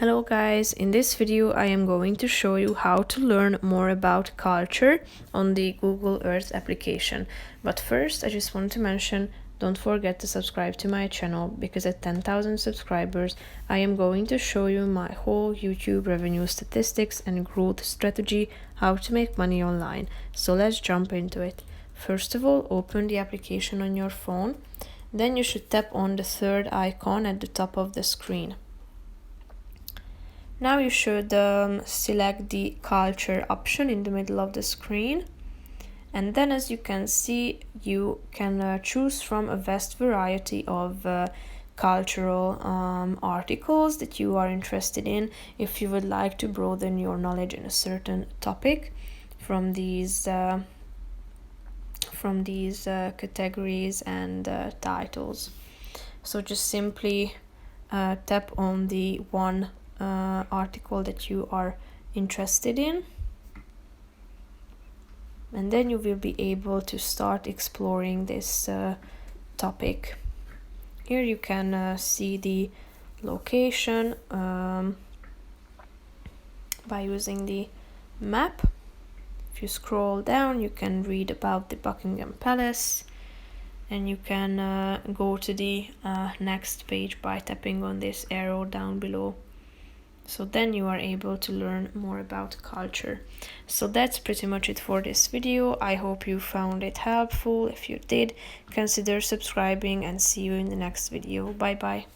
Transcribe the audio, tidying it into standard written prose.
Hello guys, in this video I am going to show you how to learn more about culture on the Google Earth application. But first I just want to mention, don't forget to subscribe to my channel because at 10,000 subscribers I am going to show you my whole YouTube revenue statistics and growth strategy, how to make money online. So let's jump into it. First of all, open the application on your phone. Then you should tap on the third icon at the top of the screen. Now you should select the culture option in the middle of the screen, and then as you can see you can choose from a vast variety of cultural articles that you are interested in if you would like to broaden your knowledge in a certain topic from these categories and titles. So just simply tap on the one article that you are interested in, and then you will be able to start exploring this topic. Here you can see the location by using the map. If you scroll down you can read about the Buckingham Palace, and you can go to the next page by tapping on this arrow down below. So then you are able to learn more about culture. So that's pretty much it for this video. I hope you found it helpful. If you did, consider subscribing and see you in the next video. Bye bye.